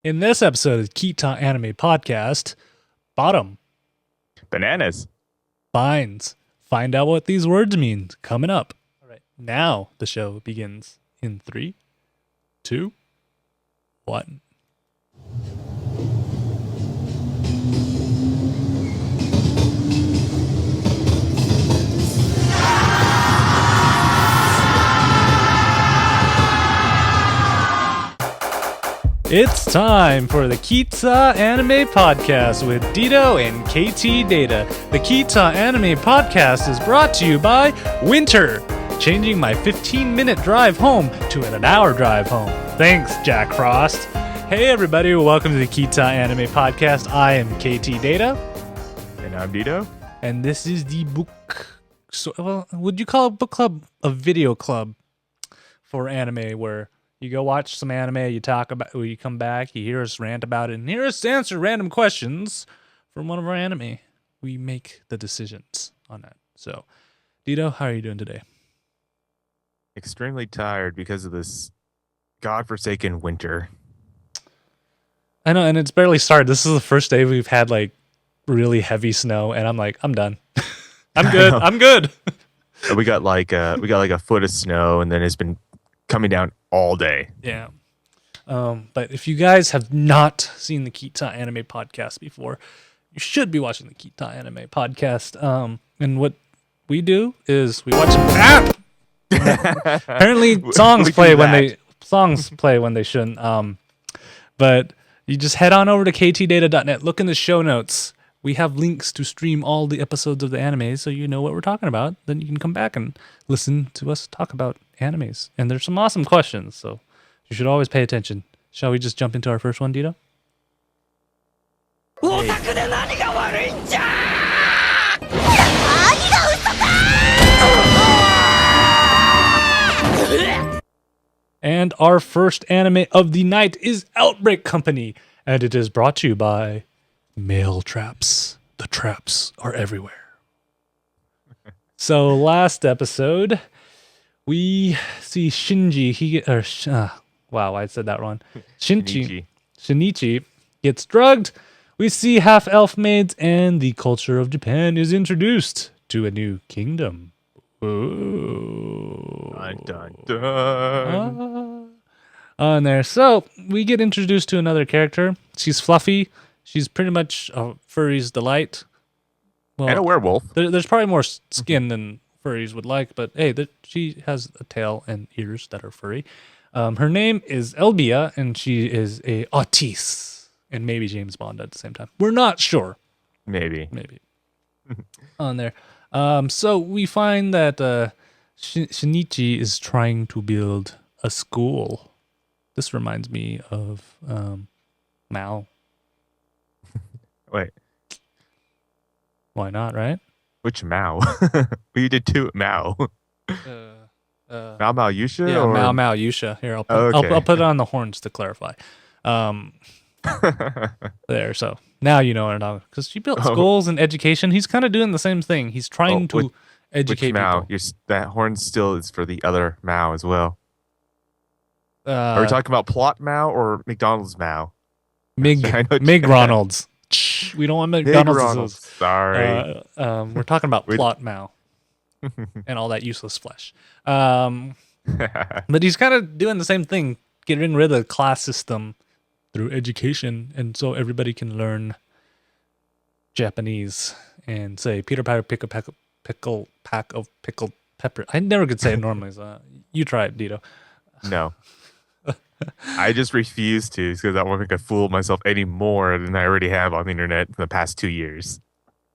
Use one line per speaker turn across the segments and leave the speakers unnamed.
In this episode of the Ktdata Anime Podcast, Bottom,
Bananas.
Binds. Find out what these words mean coming up. All right. Now the show begins in 3, 2, 1. It's time for the Ktdata Anime Podcast with Dito and Ktdata. The Ktdata Anime Podcast is brought to you by Winter, changing my 15-minute drive home to an hour drive home. Thanks, Jack Frost. Hey everybody, welcome to the Ktdata Anime Podcast. I am Ktdata.
And I'm Dito.
And this is the book... would you call a book club a video club for anime where... you go watch some anime, you talk about, you come back, you hear us rant about it, and hear us answer random questions from one of our anime. We make the decisions on that. So, Dito, how are you doing today?
Extremely tired because of this godforsaken winter.
I know, and it's barely started. This is the first day we've had like really heavy snow, and I'm like, I'm done. I'm good. I'm good.
We got like a foot of snow, and then it's been coming down all day.
Yeah. But if you guys have not seen the Ktdata Anime Podcast before, you should be watching the Ktdata Anime Podcast. And what we do is we watch apparently songs play when they shouldn't. But you just head on over to ktdata.net, look in the show notes. We have links to stream all the episodes of the anime so you know what we're talking about. Then you can come back and listen to us talk about animes. And there's some awesome questions, so you should always pay attention. Shall we just jump into our first one, Dito? And our first anime of the night is Outbreak Company, and it is brought to you by Mail Traps. The traps are everywhere. So last episode, we see Shinji. Wow, I said that wrong. Shinichi gets drugged. We see half-elf maids, and the culture of Japan is introduced to a new kingdom. Ooh.
Dun, dun, dun.
On there. So we get introduced to another character. She's fluffy. She's pretty much a furry's delight. Well,
And a werewolf.
There's probably more skin than furries would like, but hey, she has a tail and ears that are furry. Her name is Elbia, and she is a autiste, and maybe James Bond at the same time. We're not sure.
Maybe.
On there. So we find that Shinichi is trying to build a school. This reminds me of Mao.
Wait.
Why not, right?
Which Mao? We did two Mao. Mao Mao Yusha?
Yeah,
or?
Mao Yusha. Here, I'll
Okay.
put it on the horns to clarify. There, so now you know what I'm talking about. Because she built schools and education. He's kind of doing the same thing. He's trying to educate
Which Mao?
people.
That horn still is for the other Mao as well. Are we
Uh,
talking about plot Mao or McDonald's Mao?
Mig Ronalds. We don't want
Big
McDonald's.
Ronald. Sorry.
We're talking about plot Mao and all that useless flesh. But he's kind of doing the same thing, getting rid of the class system through education, and so everybody can learn Japanese and say Peter Piper pick a pickle pack of pickled pepper. I never could say it normally. So you try it, Dito.
No. I just refuse to because I don't want to make a fool of myself any more than I already have on the internet in the past 2 years.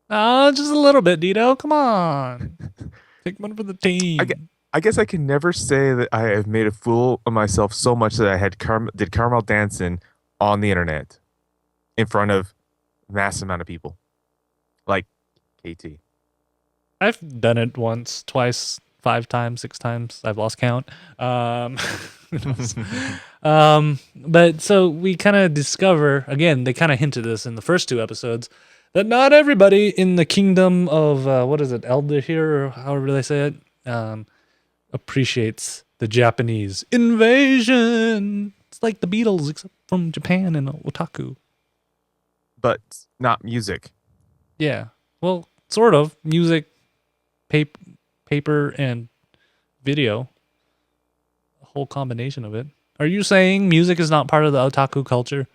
Just a little bit, Dito. Come on, take one for the team.
I guess I can never say that I have made a fool of myself so much that I had did caramel dancing on the internet in front of mass amount of people, like KT.
I've done it once, twice, 5 times, 6 times. I've lost count. But so we kind of discover, again, they kind of hinted this in the first 2 episodes, that not everybody in the kingdom of, what is it, Elder here, or however they say it, appreciates the Japanese invasion. It's like the Beatles, except from Japan and otaku.
but not music.
Yeah. Well, sort of music, paper, and video. A whole combination of it. Are you saying music is not part of the otaku culture?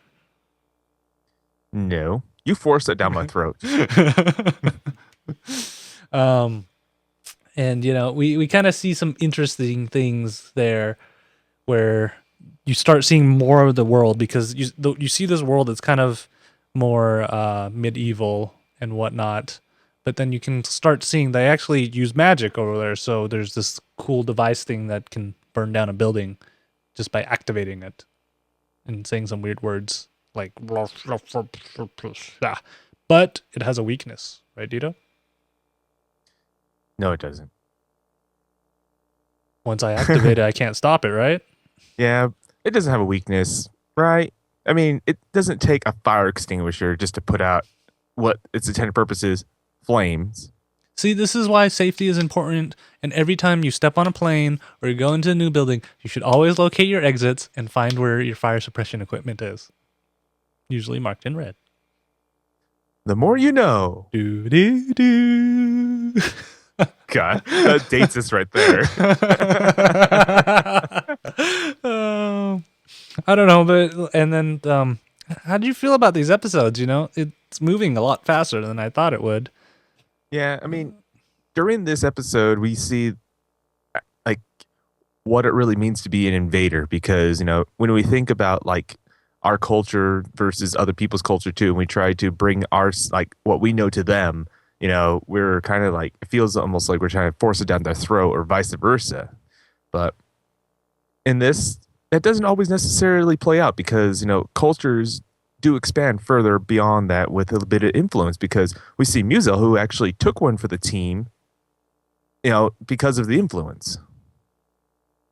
No, you forced it down my throat.
um, and we kind of see some interesting things there, where you start seeing more of the world, because you see this world that's kind of more medieval and whatnot, but then you can start seeing they actually use magic over there. So there's this cool device thing that can burn down a building just by activating it and saying some weird words like but it has a weakness, right, Dito?
No, it doesn't.
Once I activate it, I can't stop it, right?
Yeah, it doesn't have a weakness, right? I mean, it doesn't take a fire extinguisher just to put out what its intended purpose is, flames.
See, this is why safety is important, and every time you step on a plane or you go into a new building, you should always locate your exits and find where your fire suppression equipment is. Usually marked in red.
The more you know.
Do do do.
God, that dates us right there.
I don't know, but and then how do you feel about these episodes? It's moving a lot faster than I thought it would.
Yeah, I mean, during this episode, we see like what it really means to be an invader, because when we think about like our culture versus other people's culture too, and we try to bring our like what we know to them, we're kind of like, it feels almost like we're trying to force it down their throat or vice versa. But in this, that doesn't always necessarily play out, because cultures do expand further beyond that with a bit of influence, because we see Muzel, who actually took one for the team, because of the influence.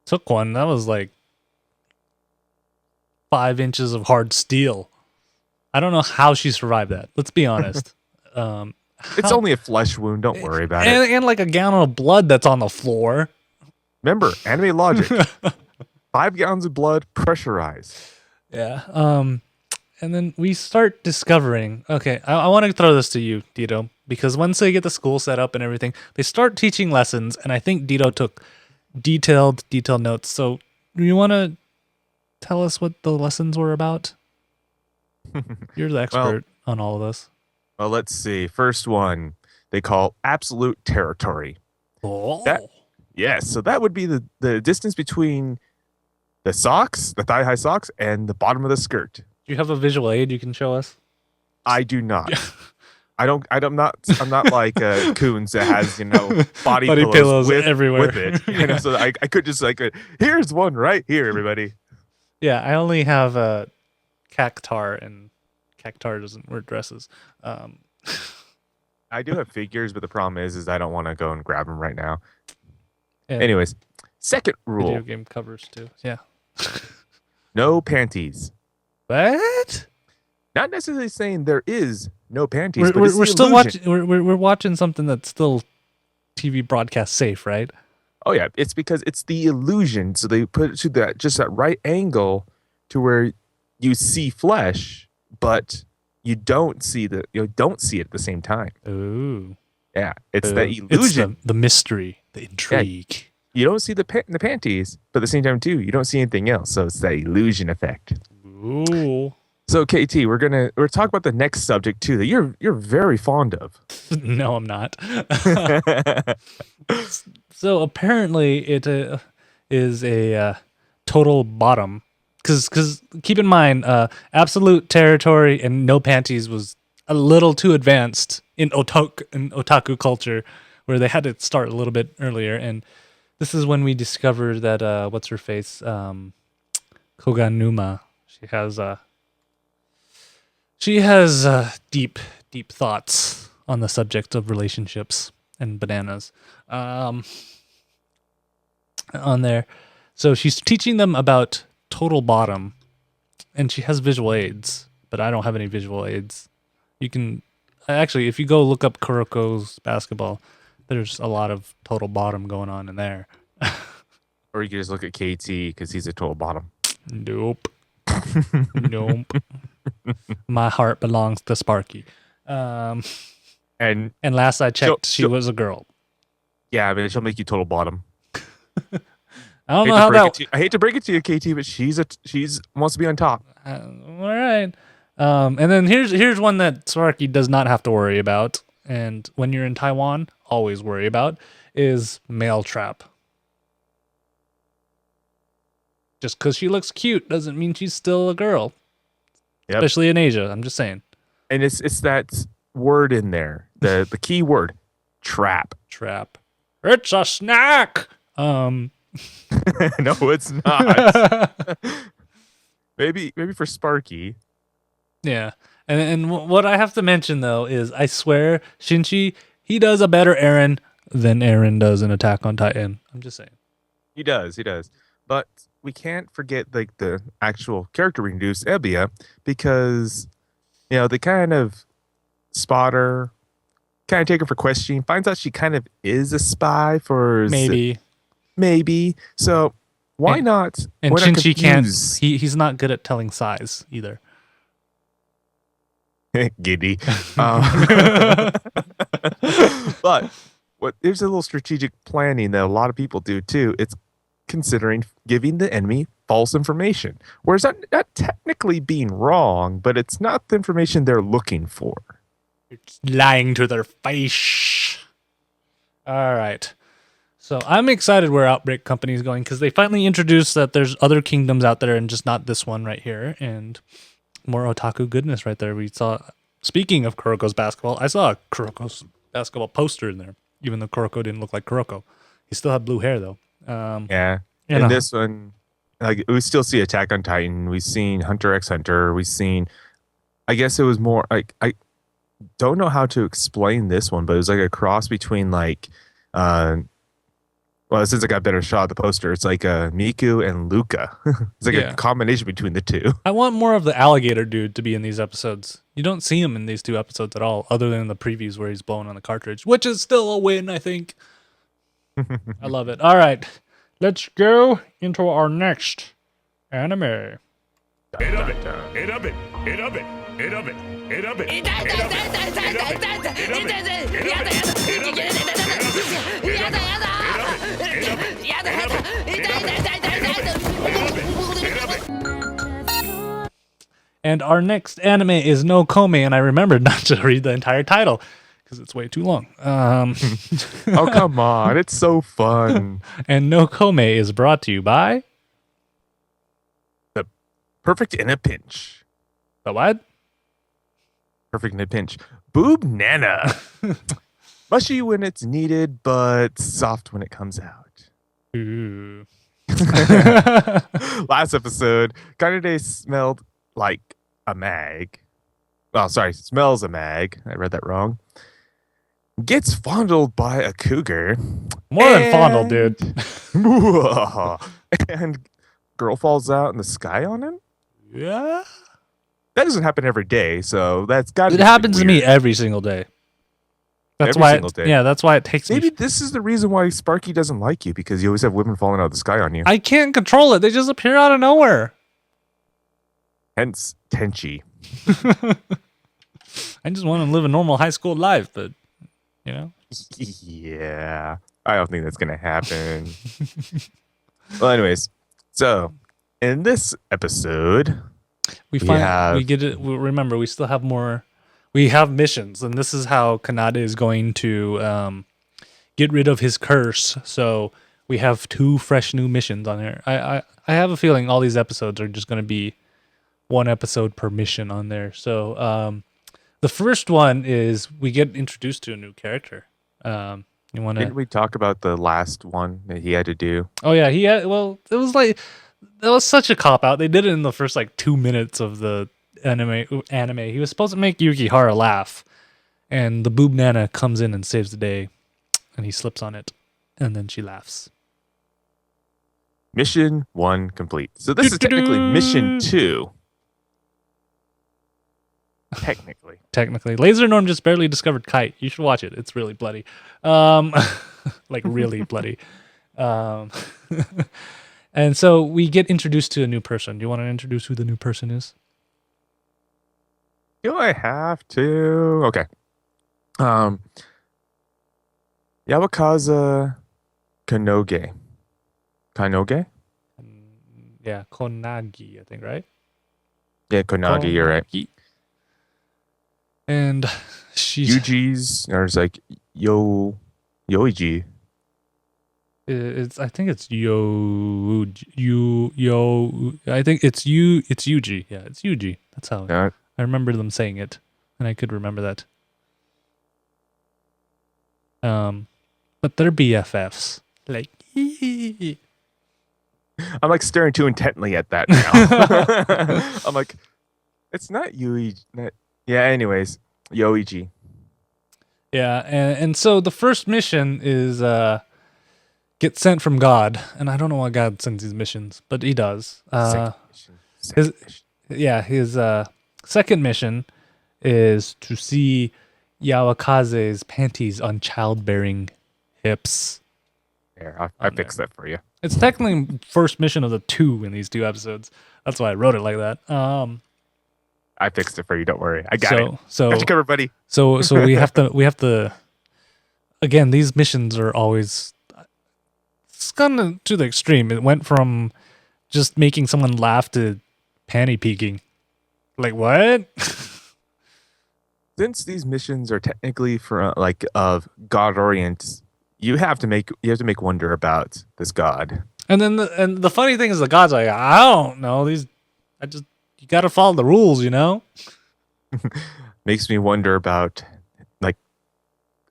Took one. That was like 5 inches of hard steel. I don't know how she survived that. Let's be honest.
It's only a flesh wound. Don't worry about it.
And like a gallon of blood that's on the floor.
Remember, anime logic. 5 gallons of blood, pressurized.
Yeah. And then we start discovering. Okay, I want to throw this to you, Dito, because once they get the school set up and everything, they start teaching lessons, and I think Dito took detailed notes. So, do you want to tell us what the lessons were about? You're the expert on all of this.
Well, let's see. First one they call absolute territory.
Oh.
Yes, so that would be the distance between the socks, the thigh-high socks, and the bottom of the skirt.
Do you have a visual aid you can show us?
I do not. I'm not like Coons that has body pillows everywhere with it. So I could just here's one right here, everybody.
Yeah, I only have a Cactar, and Cactar doesn't wear dresses.
I do have figures, but the problem is I don't want to go and grab them right now.
Yeah.
Anyways, second rule.
Video game covers too. Yeah.
No panties.
What?
Not necessarily saying there is no panties, but
we're still watching. We're watching something that's still TV broadcast safe, right?
Oh yeah, it's because it's the illusion. So they put it to that right angle to where you see flesh, but you don't see it at the same time.
Ooh.
Yeah, it's the illusion,
it's the mystery, the intrigue.
Yeah, you don't see the panties, but at the same time too, you don't see anything else. So it's that illusion effect.
Ooh.
So KT, we're talking about the next subject too that you're very fond of.
No, I'm not. So apparently it is a total bottom, because keep in mind, absolute territory and no panties was a little too advanced in otaku culture, where they had to start a little bit earlier. And this is when we discovered that what's her face, Koganuma, she has deep thoughts on the subject of relationships and bananas on there. So she's teaching them about total bottom, and she has visual aids, but I don't have any visual aids. You can actually, if you go look up Kuroko's basketball, there's a lot of total bottom going on in there.
Or you can just look at KT because he's a total bottom.
Nope. Nope. My heart belongs to Sparky.
and
And last I checked, she
she'll-
was a girl.
yeah, I mean, she'll make you total bottom.
I don't know how that.
I hate to break it to you, KT, but she's wants to be on top.
All right. And then here's one that Sparky does not have to worry about, and when you're in Taiwan, always worry about is male trap. Just because she looks cute doesn't mean she's still a girl.
Yep.
Especially in Asia. I'm just saying.
And it's that word in there, the key word, trap.
Trap. It's a snack.
No, it's not. maybe for Sparky.
Yeah. And what I have to mention though is I swear Shinji, he does a better Eren than Eren does in Attack on Titan. I'm just saying.
He does. But we can't forget like the actual character we introduced, Ebia, because they kind of spot her, kind of take her for questioning, finds out she kind of is a spy for
Maybe.
So why not?
And
why not
Shinji can't.
confuse-
He's not good at telling size either.
Giddy. But there's a little strategic planning that a lot of people do too. It's considering giving the enemy false information, whereas not technically being wrong, but it's not the information they're looking for.
It's lying to their face. All right. So I'm excited where Outbreak Company is going because they finally introduced that there's other kingdoms out there and just not this one right here. And more otaku goodness right there. We saw, speaking of Kuroko's basketball, I saw a Kuroko's basketball poster in there, even though Kuroko didn't look like Kuroko. He still had blue hair though.
Yeah. And this one, like, we still see Attack on Titan. We've seen Hunter x Hunter. We've seen, I guess it was more like, I don't know how to explain this one, but it was like a cross between like, well, since I got a better shot of the poster, it's like Miku and Luca. It's like a combination between the two.
I want more of the alligator dude to be in these episodes. You don't see him in these two episodes at all, other than the previews where he's blowing on the cartridge, which is still a win, I think. I love it. All right, let's go into our next anime. And our next anime is No Kome, and I remembered not to read the entire title because it's way too long.
Oh, come on. It's so fun.
And No Kome is brought to you by
The Perfect in a Pinch.
the what?
Perfect in a Pinch. Boob Nana. Mushy when it's needed, but soft when it comes out.
Ooh.
Last episode, Kanade smelled like a mag. Oh, sorry, smells a mag. I read that wrong. Gets fondled by a cougar.
More than fondled, dude.
And girl falls out in the sky on him?
Yeah.
That doesn't happen every day, so that's got to
It happens to me every single day. That's
Every
why
single day.
Yeah, that's why it takes
Maybe
me.
this is the reason why Sparky doesn't like you, because you always have women falling out of the sky on you.
I can't control it. They just appear out of nowhere.
Hence, Tenchi.
I just want to live a normal high school life, but
Yeah, I don't think that's gonna happen. Well, anyways, so in this episode,
we get it. Remember, we still have more. We have missions, and this is how Kanade is going to get rid of his curse. So we have 2 fresh new missions on here. I have a feeling all these episodes are just going to be 1 episode per mission on there. So the first one is we get introduced to a new character. You want
didn't
to?
we talk about the last one that he had to do?
Oh yeah, he had. Well, it was like that was such a cop out. They did it in the first like 2 minutes of the anime. He was supposed to make Yukihara laugh, and the boob nana comes in and saves the day, and he slips on it, and then she laughs.
Mission 1 complete. So this is technically mission 2.
Technically, Laser Norm just barely discovered Kite. You should watch it. It's really bloody, like really bloody. And so we get introduced to a new person. Do you want to introduce who the new person is?
Do I have to? Okay. Um, Yawakaza Kanoge. Kanoge?
Yeah, Konagi, I think, right?
Yeah, Konagi, you're right.
Konagi. And she's
Yuji's, or it's like Yoiji.
I think it's I think it's Yuji. Yeah, it's Yuji. That's how
Yeah,
I remember them saying it, and I could remember that. But they're BFFs. Like,
I'm like staring too intently at that now. I'm like, it's not Yuiji. Yeah, anyways, Yoichi.
yeah, and so the first mission is get sent from God, and I don't know why God sends these missions, but He does.
Second mission.
His
Second mission.
yeah, his second mission is to see Yawakaze's panties on childbearing hips.
There, I fixed that for you.
It's technically first mission of the two in these two episodes. That's why I wrote it like that.
I fixed it for you. Don't worry. I got it.
So
Got you covered, buddy.
so we have to again, these missions are always it's gone to the extreme. It went from just making someone laugh to panty peeking. Like what?
Since these missions are technically for like of God Orient, you have to make wonder about this God.
And then the funny thing is the god's like, I don't know these. You got to follow the rules, you know.
Makes me wonder about like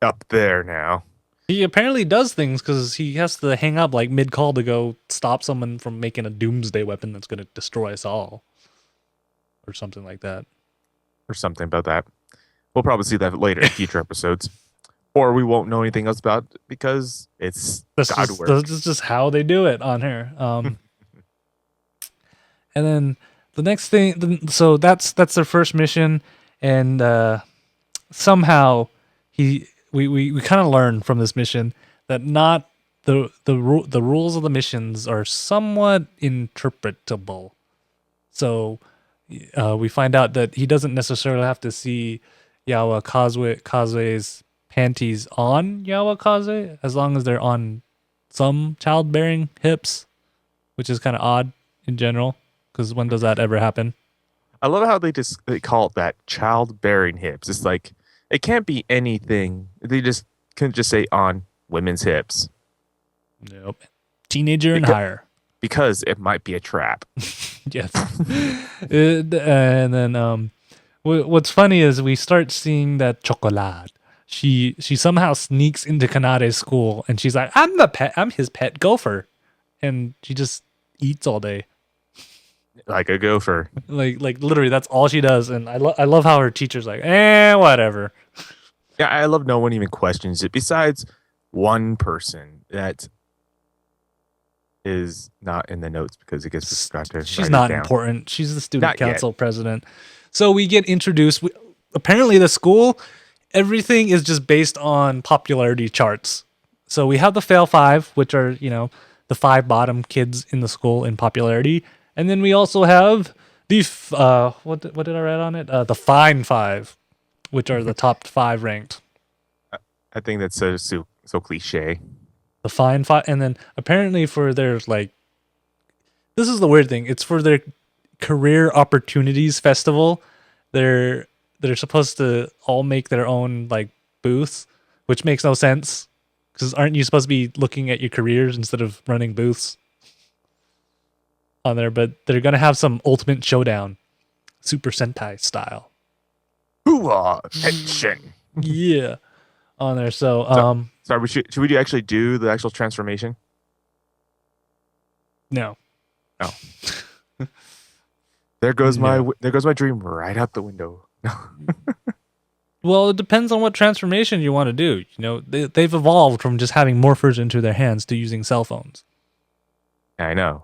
up there now.
He apparently does things because he has to hang up like mid call to go stop someone from making a doomsday weapon that's going to destroy us all, or something like that.
Or something about that. We'll probably see that later in future episodes. Or we won't know anything else about it because it's God work.
That's just how they do it on here. And then the next thing, so that's their first mission, and somehow we kind of learn from this mission that not the rules of the missions are somewhat interpretable. So we find out that he doesn't necessarily have to see Kazue's panties on Yawakaze as long as they're on some childbearing hips, which is kind of odd in general because when does that ever happen?
I love how they call it that childbearing hips. It's like it can't be anything. They just can just say on women's hips.
Nope. Teenager and higher.
Because it might be a trap.
Yes. And then what's funny is we start seeing that Chocolate. She somehow sneaks into Kanade's school and she's like, I'm his pet gopher. And she just eats all day.
Like a gopher.
Like literally that's all she does. And I love how her teacher's like, whatever.
Yeah, I love no one even questions it besides one person that is not in the notes because it gets forgot to
She's
write
not
it down.
important. She's the student
Not
council
yet.
president. So we get introduced. Apparently, the school, everything is just based on popularity charts. So we have the Fail Five, which are the 5 bottom kids in the school in popularity, and then we also have the what did I write on it? The Fine Five, which are the top 5 ranked.
I think that's so cliche.
The Fine Five, and then apparently for their this is the weird thing. It's for their career opportunities festival. They're supposed to all make their own booths, which makes no sense because aren't you supposed to be looking at your careers instead of running booths on there? But they're gonna have some Ultimate Showdown, Super Sentai style.
Hoo-ah! Tension.
Yeah, on there. So
Sorry, should we actually do the actual transformation?
no.
Oh. There goes
No.
my dream right out the window.
Well, it depends on what transformation you want to do. They've evolved from just having morphers into their hands to using cell phones.
I know.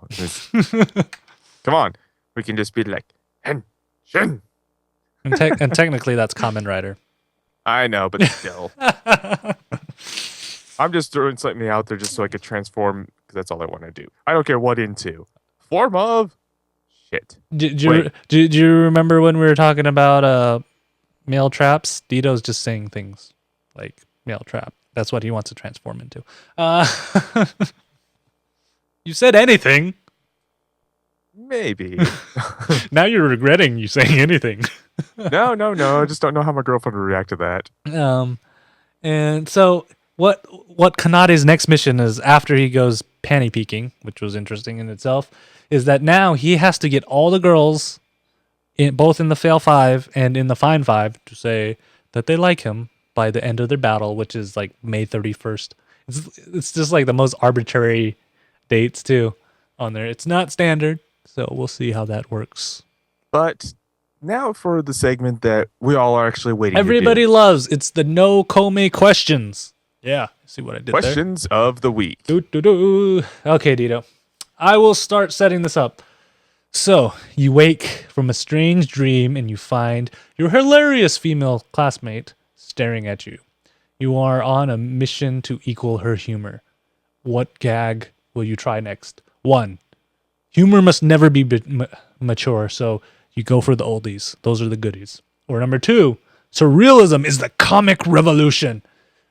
Come on, we can just be like, Henshin.
And technically, that's Kamen Rider.
I know, but still. I'm just throwing something out there just so I could transform because that's all I want to do. I don't care what into. Form of shit.
Did
Wait.
you remember when we were talking about male traps? Dito's just saying things like male trap. That's what he wants to transform into. You said anything.
Maybe.
Now you're regretting you saying anything.
No. I just don't know how my girlfriend would react to that.
And so what Kanade's next mission is after he goes panty peeking, which was interesting in itself, is that now he has to get all the girls both in the fail 5 and in the fine 5 to say that they like him by the end of their battle, which is like May 31st. It's just like the most arbitrary dates too on there. It's not standard, so we'll see how that works.
But now for the segment that we all are actually waiting
Everybody
to do.
loves. It's the no Kome questions. Yeah, see what I did
Questions of the week.
there? Okay, Dito. I will start setting this up. So, you wake from a strange dream and you find your hilarious female classmate staring at you. You are on a mission to equal her humor. What gag will you try next? 1. Humor must never be mature, so you go for the oldies. Those are the goodies. Or number 2, surrealism is the comic revolution.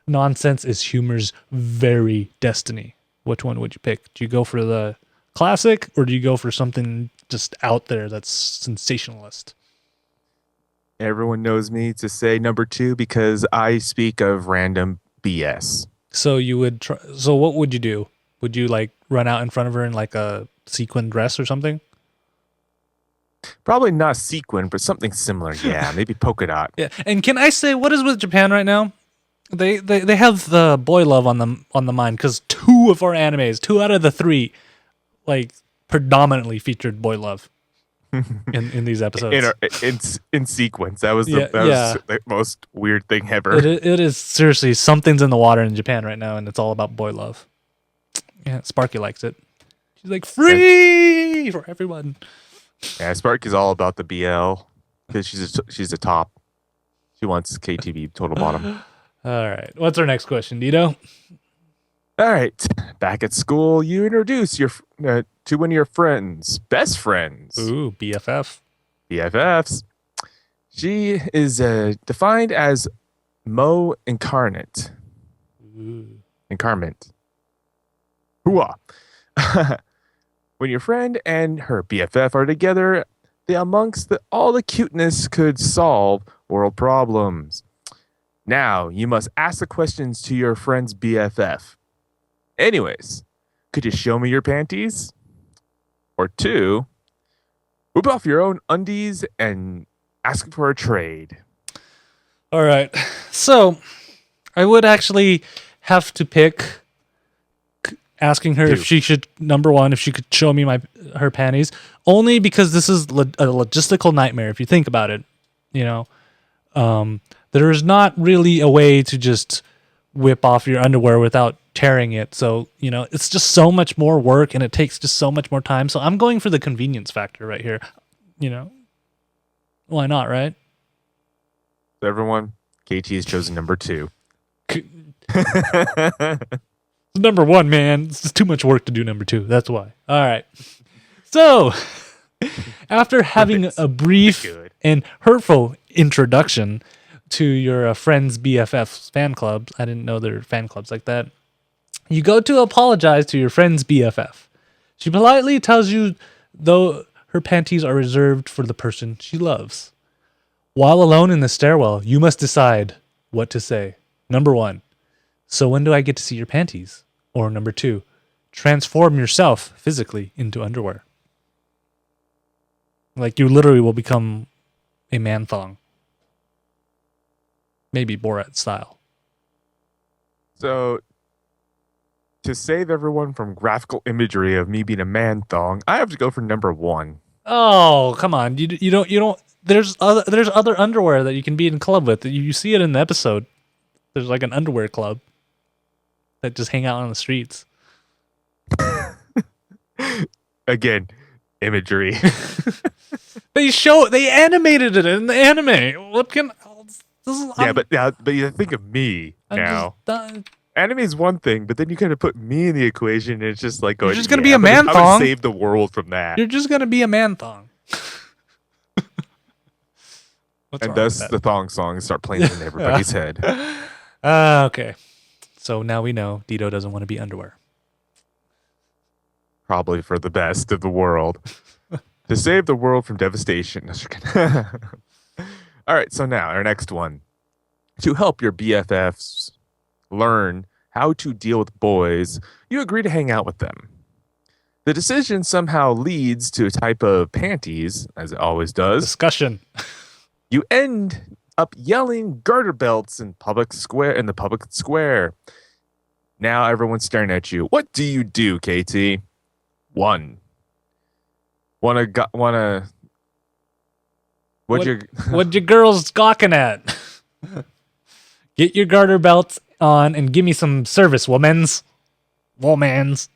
Nonsense is humor's very destiny. Which one would you pick? Do you go for the classic or do you go for something just out there that's sensationalist?
Everyone knows me to say number 2 because I speak of random BS.
So you would try, so what would you do? Would you like run out in front of her in like a sequin dress or something?
Probably not sequin, but something similar. Yeah, maybe polka dot.
Yeah. And can I say what is with Japan right now? They have the boy love on the mind because 2 of our animes, 2 out of the 3, like predominantly featured boy love in these episodes.
In sequence. That was the most weird thing ever.
It is seriously, something's in the water in Japan right now, and it's all about boy love. Yeah, Sparky likes it. She's like, free for everyone.
Yeah, Spark is all about the BL because she's a top. She wants KTV total bottom.
All right. What's our next question, Dito?
All right. Back at school, you introduce your to one of your friends, best friends.
Ooh, BFF.
BFFs. She is defined as Mo Incarnate.
Ooh.
Incarnate. Hooah. When your friend and her BFF are together, they amongst all the cuteness could solve world problems. Now, you must ask the questions to your friend's BFF. Anyways, could you show me your panties? Or 2, whip off your own undies and ask for a trade.
All right. So, I would actually have to pick asking her
2.
if she should, number 1, if she could show me her panties, only because this is a logistical nightmare if you think about it. You know, there's not really a way to just whip off your underwear without tearing it. So, you know, it's just so much more work and it takes just so much more time. So I'm going for the convenience factor right here. You know, why not, right?
So everyone, KT has chosen number 2.
Number 1, man. It's just too much work to do number 2. That's why. All right. So, after having a brief and hurtful introduction to your friend's BFF fan clubs, I didn't know there were fan clubs like that. You go to apologize to your friend's BFF. She politely tells you, though her panties are reserved for the person she loves. While alone in the stairwell, you must decide what to say. Number 1, so when do I get to see your panties? Or number 2, transform yourself physically into underwear. Like you literally will become a man thong. Maybe Borat style.
So, to save everyone from graphical imagery of me being a man thong, I have to go for number 1.
Oh, come on. You don't there's other underwear that you can be in club with. You see it in the episode. There's like an underwear club that just hang out on the streets.
Again, imagery.
They animated it in the anime. What can this is,
but you think of me now. anime is one thing, but then you kind of put me in the equation, and it's just like
You're
going,
just gonna be
yeah,
a man
I'm gonna
thong.
save the world from that.
You're just gonna be a man thong. What's
And
wrong with
thus
that?
the thong songs start playing in everybody's head.
Okay. So now we know Dito doesn't want to be underwear.
Probably for the best of the world. To save the world from devastation. No, just kidding. All right, so now our next one. To help your BFFs learn how to deal with boys, you agree to hang out with them. The decision somehow leads to a type of panties, as it always does.
Discussion.
You end up yelling garter belts in the public square. Now everyone's staring at you. What do you do, KT? One. Wanna
What
you
what you girls gawking at? Get your garter belts on and give me some service, womans. Womans.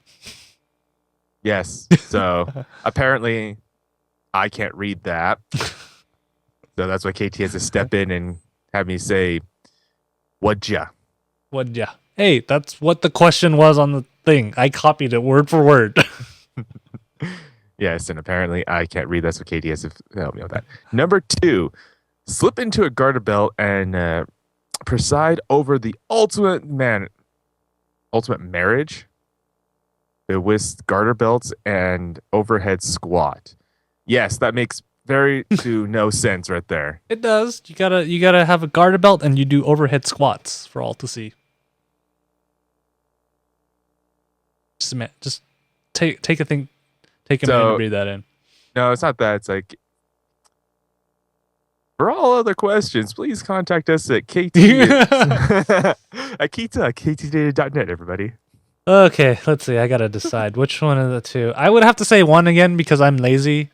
Yes. So apparently I can't read that. So that's why KT has to step in and have me say, "What'd ya?"
What ya? Hey, that's what the question was on the thing. I copied it word for word.
Yes, and apparently I can't read. That's what KT has to help me with that. Number 2, slip into a garter belt and preside over the ultimate marriage with garter belts and overhead squat. Yes, that makes very to no sense right there.
It does. You gotta have a garter belt and you do overhead squats for all to see. Just take a minute to
So
breathe that in.
no, it's not that. It's like for all other questions, please contact us at KT at ktdata.net, everybody.
Okay, let's see. I gotta decide which one of the two. I would have to say one again because I'm lazy.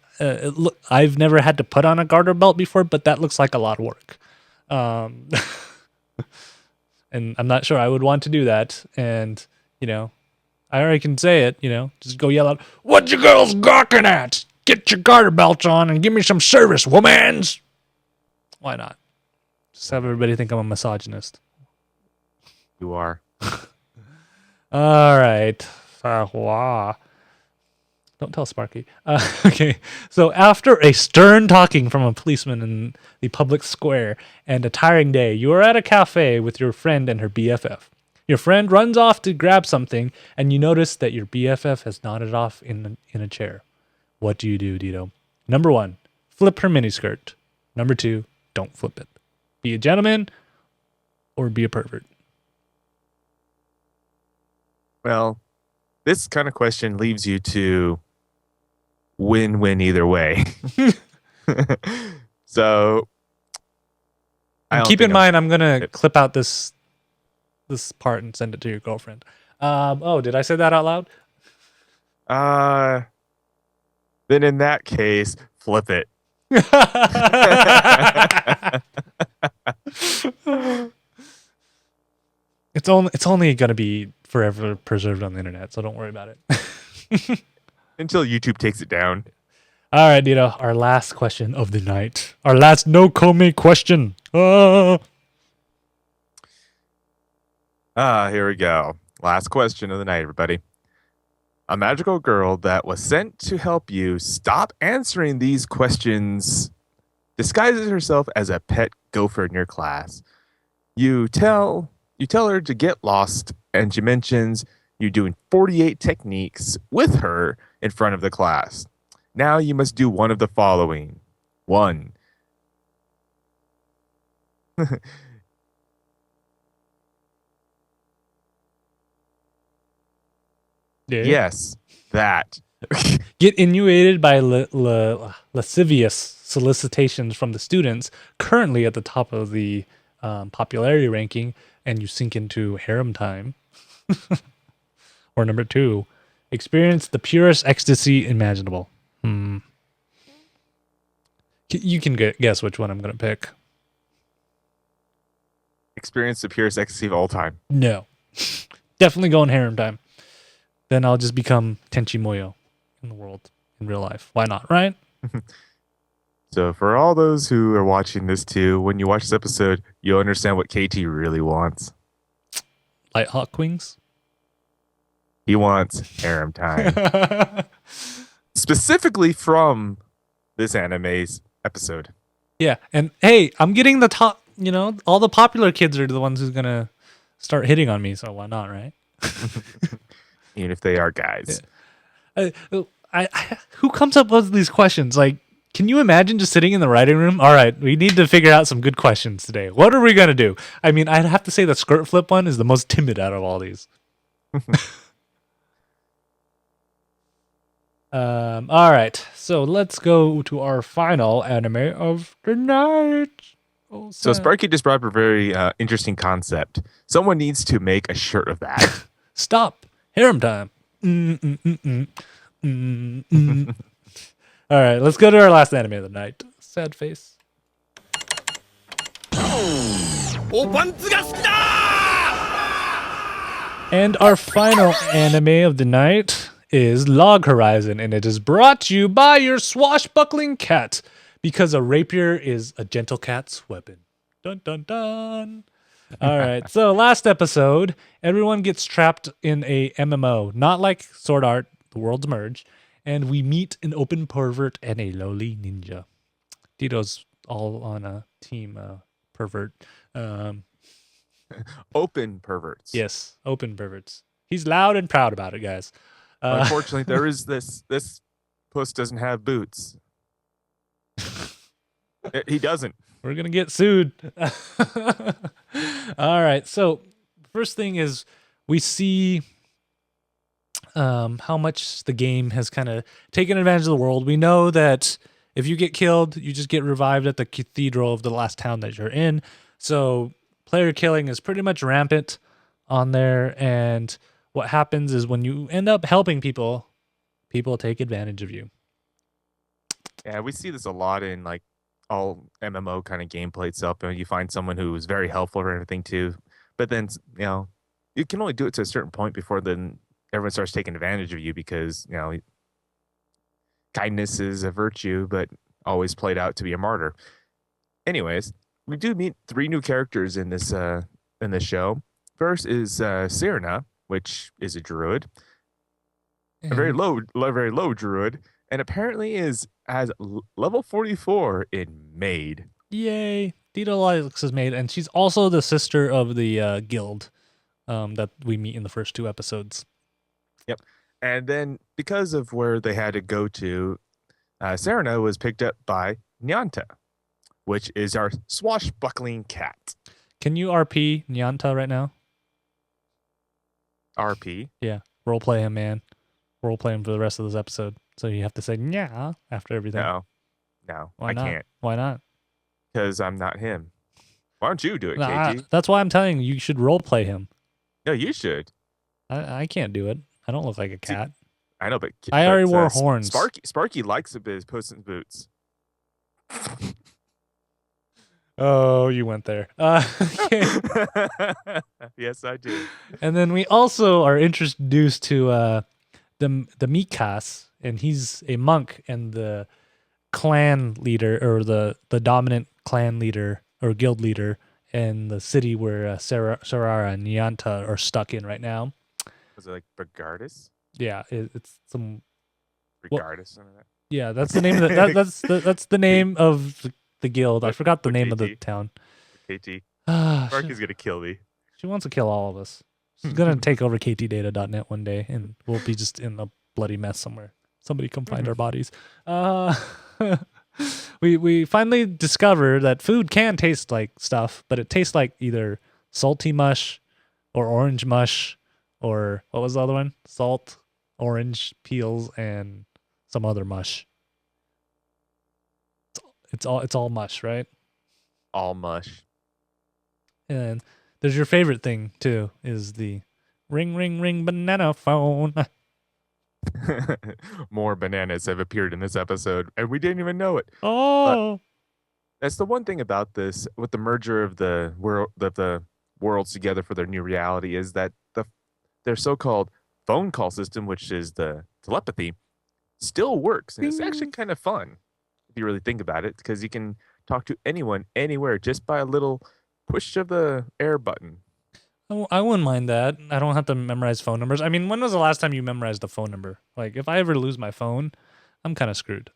I've never had to put on a garter belt before, but that looks like a lot of work. Um, and I'm not sure I would want to do that. And I already can say it. Just go yell out, "What you girls gawking at? Get your garter belts on and give me some service, womans." Why not? Just have everybody think I'm a misogynist.
You are.
All right. Wow. Don't tell Sparky. Okay. So after a stern talking from a policeman in the public square and a tiring day, you are at a cafe with your friend and her BFF. Your friend runs off to grab something, and you notice that your BFF has nodded off in a chair. What do you do, Dito? Number 1, flip her miniskirt. Number 2, don't flip it. Be a gentleman or be a pervert.
Well, this kind of question leaves you to win-win either way. So,
And keep in mind, I'm gonna clip out this part and send it to your girlfriend. Oh, did I say that out loud?
Then in that case, flip it.
It's only gonna be forever preserved on the internet, so don't worry about it.
Until YouTube takes it down.
All right, Dito, our last question of the night. Our last no comment question.
Here we go. Last question of the night, everybody. A magical girl that was sent to help you stop answering these questions disguises herself as a pet gopher in your class. You tell her to get lost, and she mentions you doing 48 techniques with her in front of the class. Now you must do one of the following. 1.
Yeah.
Yes, that.
Get inundated by lascivious solicitations from the students currently at the top of the popularity ranking, and you sink into harem time. Or number 2, experience the purest ecstasy imaginable. You can guess which one I'm going to pick.
Experience the purest ecstasy of all time.
No. Definitely going harem time. Then I'll just become Tenchi Moyo in the world, in real life. Why not, right?
So for all those who are watching this too, when you watch this episode, you'll understand what KT really wants.
Light hawk wings.
He wants harem time. Specifically from this anime's episode.
Yeah, and hey, I'm getting the top. You know, all the popular kids are the ones who's gonna start hitting on me. So why not, right?
Even if they are guys.
Who comes up with these questions? Like, can you imagine just sitting in the writing room? All right, we need to figure out some good questions today. What are we gonna do? I mean, I'd have to say the skirt flip one is the most timid out of all these. All right, so let's go to our final anime of the night. Oh,
So
sad.
Sparky just brought up a very interesting concept. Someone needs to make a shirt of that.
Stop. Harem time. All right, let's go to our last anime of the night. Sad face. And our final anime of the night is Log Horizon, and it is brought to you by your swashbuckling cat, because a rapier is a gentle cat's weapon. Dun dun dun. All right, so last episode, everyone gets trapped in a MMO, not like Sword Art, the worlds merge, and we meet an open pervert and a lowly ninja. Tito's all on a team pervert.
Open perverts.
Yes, open perverts. He's loud and proud about it, guys.
Unfortunately, there is this puss doesn't have boots. He doesn't.
We're gonna get sued. All right. So first thing is we see how much the game has kind of taken advantage of the world. We know that if you get killed, you just get revived at the cathedral of the last town that you're in. So player killing is pretty much rampant on there. And what happens is when you end up helping people, people take advantage of you.
Yeah, we see this a lot in like all MMO kind of gameplay itself. And you find someone who is very helpful or everything too, but then you can only do it to a certain point before then everyone starts taking advantage of you because kindness is a virtue, but always played out to be a martyr. Anyways, we do meet 3 new characters in this show. First is Serena, which is a druid, a very low druid, and apparently has level 44 in Maid.
Yay. Tito Lux is made, and she's also the sister of the guild that we meet in the first 2 episodes.
Yep. And then because of where they had to go to, Serena was picked up by Nyanta, which is our swashbuckling cat.
Can you RP Nyanta right now?
RP?
Yeah. Roleplay him, man. Roleplay him for the rest of this episode. So you have to say "nya" after everything.
No,
Why
I
not?
can't.
Why not?
Because I'm not him. Why don't you do it, KG?
That's why I'm telling you, you should roleplay him.
No, you should.
I can't do it. I don't look like a cat.
I know, but
I already wore horns.
Sparky likes his Puss in Boots.
Oh, you went there. Okay.
Yes, I do.
And then we also are introduced to the Mikas, and he's a monk and the clan leader, or the dominant clan leader or guild leader in the city where Sarara and Nyanta are stuck in right now.
Was it like Regardus?
Yeah, it's some
Regardus.
Yeah, that's the name of that's the name of the guild. I forgot the name of the town.
KT. Sparky's gonna kill me.
She wants to kill all of us. She's gonna take over ktdata.net one day, and we'll be just in a bloody mess somewhere. Somebody come find our bodies. We finally discover that food can taste like stuff, but it tastes like either salty mush or orange mush, or what was the other one? Salt, orange peels, and some other mush. It's all mush, right?
All mush.
And there's your favorite thing too, is the ring ring ring banana phone.
More bananas have appeared in this episode, and we didn't even know it.
Oh,
But that's the one thing about this with the merger of the worlds together for their new reality is that their so-called phone call system, which is the telepathy, still works, and it's actually kind of fun if you really think about it, because you can talk to anyone anywhere just by a little push of the air button.
I wouldn't mind that. I don't have to memorize phone numbers. I mean, when was the last time you memorized a phone number? Like, if I ever lose my phone, I'm kind of screwed.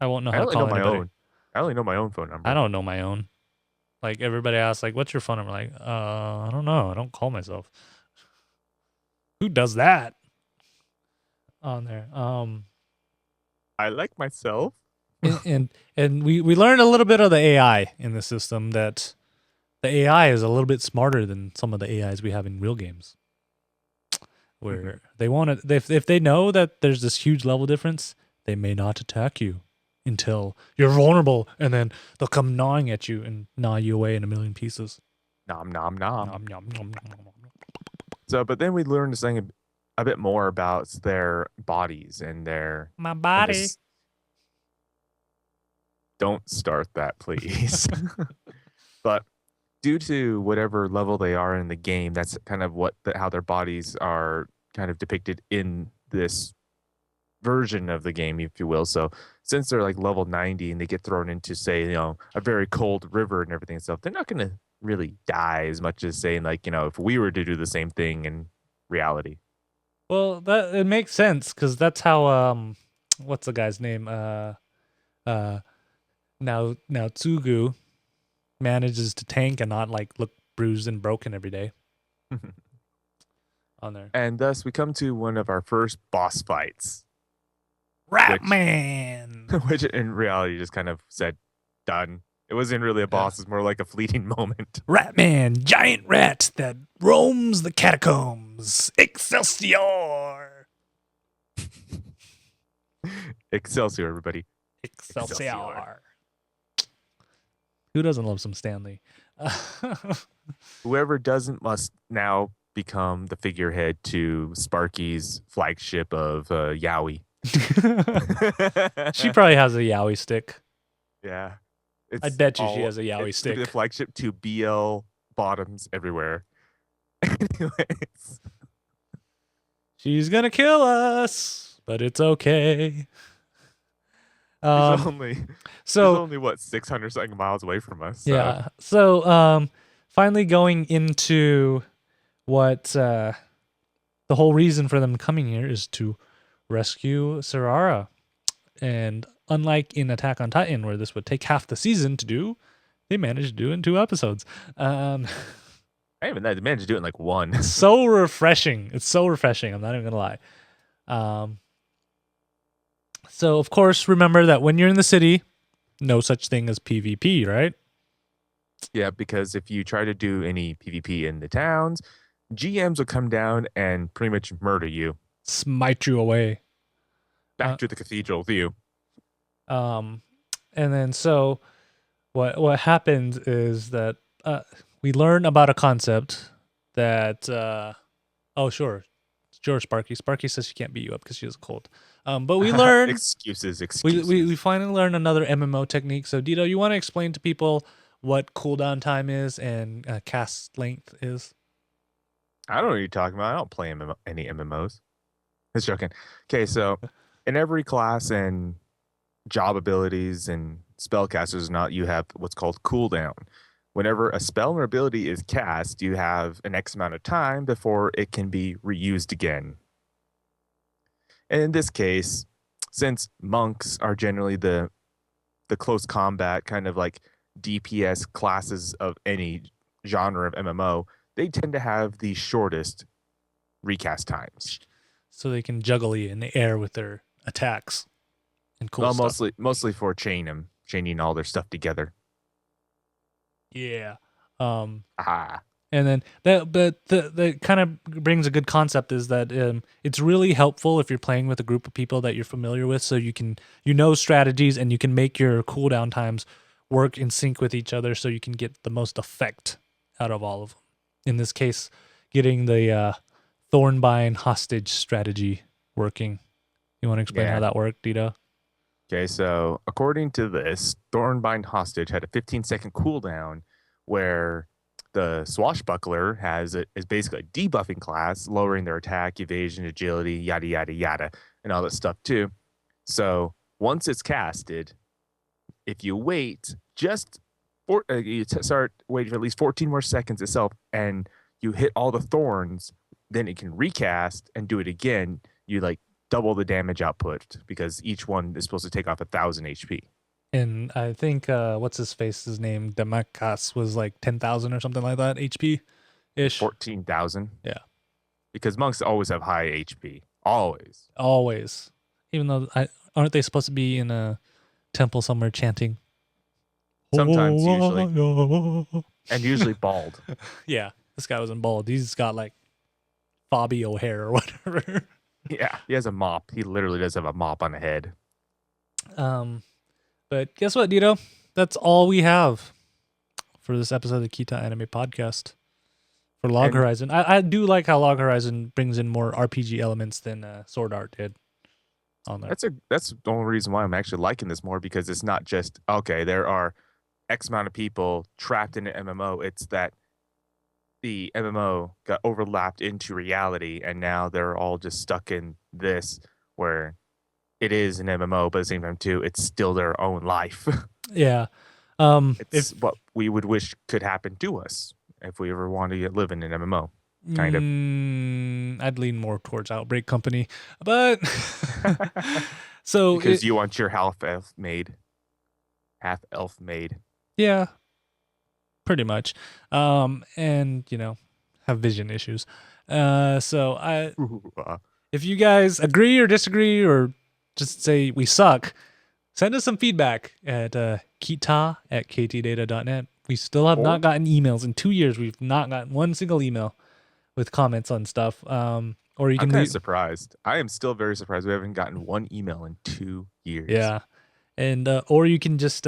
I won't know
I
how to
only know
call
my
anybody.
own. I only know my own phone
I
number.
don't know my own. Like, everybody asks, like, what's your phone number? Like, I don't know. I don't call myself. Who does that on there?
I like myself.
And we learned a little bit of the AI in the system, that the AI is a little bit smarter than some of the AIs we have in real games, where they want to, if they know that there's this huge level difference, they may not attack you until you're vulnerable, and then they'll come gnawing at you and gnaw you away in a million pieces.
Nom nom nom.
Nom, nom, nom, nom, nom, nom.
So, but then we learned something a bit more about their bodies and their
My
and
body.
this. Don't start that, please. But due to whatever level they are in the game, that's kind of how their bodies are kind of depicted in this version of the game, if you will. So since they're like level 90 and they get thrown into, say, a very cold river and everything and stuff, they're not going to really die as much as saying, like, if we were to do the same thing in reality.
Well, that it makes sense because that's how what's the guy's name? Uh, now Tsugu manages to tank and not like look bruised and broken every day on there.
And thus we come to one of our first boss fights,
Rat
which
Man.
which in reality just kind of said done. It wasn't really a
Yeah.
boss, it's more like a fleeting moment.
Rat Man, giant rat that roams the catacombs. Excelsior!
Excelsior, everybody.
Excelsior. Who doesn't love some Stanley?
Whoever doesn't must now become the figurehead to Sparky's flagship of Yowie.
She probably has a Yowie stick.
Yeah.
I
It's
bet you she
all
has a Yowie
it's gonna be the
stick.
flagship to BL bottoms everywhere. Anyways,
She's gonna kill us, but it's okay.
she's
Um,
only she's
so
only what 600 something miles away from us. So
yeah, so finally going into what the whole reason for them coming here is to rescue Sarara. And unlike in Attack on Titan, where this would take half the season to do, they managed to do it in 2 episodes.
I even that managed to do it in like one.
So refreshing. It's so refreshing. I'm not even gonna lie. So of course, remember that when you're in the city, no such thing as PvP, right?
Yeah, because if you try to do any PvP in the towns, GMs will come down and pretty much murder you.
Smite you away.
Back
Uh,
to the cathedral with you.
and then so what happens is that we learn about a concept that oh sure Sparky says she can't beat you up because she has a cold. But we learn
Excuses,
we
excuses.
finally learn another MMO technique. So Dito, you want to explain to people what cooldown time is and cast length is?
I don't know what you're talking about. I don't play any MMOs. Just joking. Okay, so in every class and job abilities and spellcasters, not you have what's called cooldown. Whenever a spell or ability is cast, you have an X amount of time before it can be reused again. And in this case, since monks are generally the close combat kind of like DPS classes of any genre of MMO, they tend to have the shortest recast times.
So they can juggle you in the air with their attacks and cool
Well,
stuff.
mostly for chaining all their stuff together.
Yeah. Um,
Ah,
and then that kind of brings a good concept is that it's really helpful if you're playing with a group of people that you're familiar with, so you know strategies and you can make your cooldown times work in sync with each other, so you can get the most effect out of all of them. In this case, getting the Thornbind hostage strategy working. You want to explain how
yeah.
that worked, Dito?
Okay, so according to this, Thornbind Hostage had a 15-second cooldown where the Swashbuckler is basically a debuffing class, lowering their attack, evasion, agility, yada yada yada, and all that stuff too. So once it's casted, if you wait just start waiting for at least 14 more seconds itself, and you hit all the thorns, then it can recast and do it again. You like double the damage output because each one is supposed to take off 1,000 HP.
And I think what's his face's name? Demakas was like 10,000 or something like that HP ish.
14,000.
Yeah.
Because monks always have high HP. Always.
Always. Even though aren't they supposed to be in a temple somewhere chanting?
Sometimes, usually. And usually bald.
Yeah. This guy wasn't bald. He's got like Fabio hair or whatever.
Yeah. He has a mop. He literally does have a mop on the head.
But guess what, Dito? That's all we have for this episode of the Kita Anime Podcast for Log Horizon. I do like how Log Horizon brings in more RPG elements than Sword Art did on there.
That's the only reason why I'm actually liking this more, because it's not just, okay, there are X amount of people trapped in an MMO. It's that the MMO got overlapped into reality, and now they're all just stuck in this where it is an MMO, but at the same time too, it's still their own life.
Yeah.
It's what we would wish could happen to us if we ever wanted to live in an MMO. Kind of.
I'd lean more towards Outbreak Company, but so
because you want your half elf maid.
Yeah, pretty much. And have vision issues. So if you guys agree or disagree or just say we suck, send us some feedback at kita@ktdata.net. We still have not gotten emails in 2 years. We've not gotten one single email with comments on stuff. Or you can.
I'm kind of surprised. I am still very surprised we haven't gotten one email in 2 years.
Yeah, and or you can just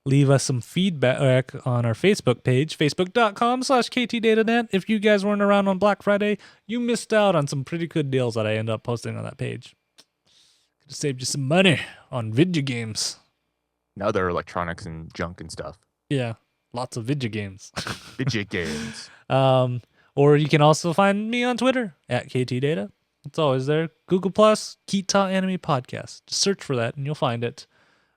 leave us some feedback on our Facebook page, facebook.com/ktdatanet. If you guys weren't around on Black Friday, you missed out on some pretty good deals that I end up posting on that page. Could have saved you some money on video games.
And other electronics and junk and stuff.
Yeah, lots of video games.
Video games.
Or you can also find me on Twitter @ktdata. It's always there. Google Plus, Kita Anime Podcast. Just search for that and you'll find it.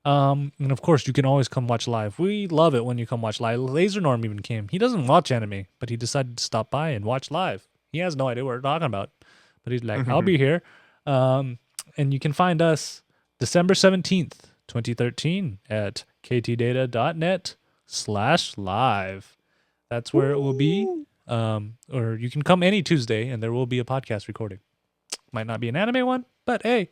And of course, you can always come watch live. We love it when you come watch live. Laser Norm even came. He doesn't watch anime, but he decided to stop by and watch live. He has no idea what we're talking about, but he's like, I'll be here. And you can find us December 17th, 2013 at ktdata.net/live. That's where it will be. Or you can come any Tuesday and there will be a podcast recording. Might not be an anime one, but hey,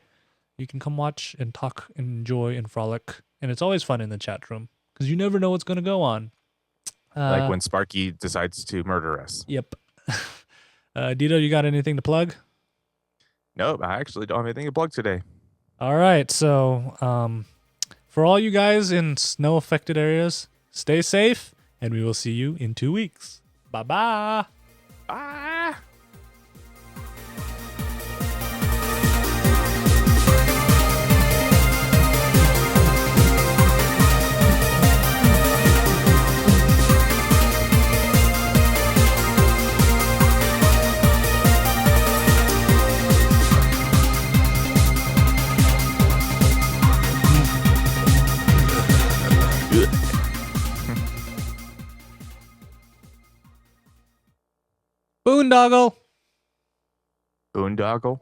you can come watch and talk and enjoy and frolic. And it's always fun in the chat room because you never know what's going to go on.
Like when Sparky decides to murder us.
Yep. Dito, you got anything to plug?
Nope, I actually don't have anything to plug today.
All right. So for all you guys in snow-affected areas, stay safe, and we will see you in 2 weeks. Bye-bye.
Bye.
Boondoggle.
Boondoggle?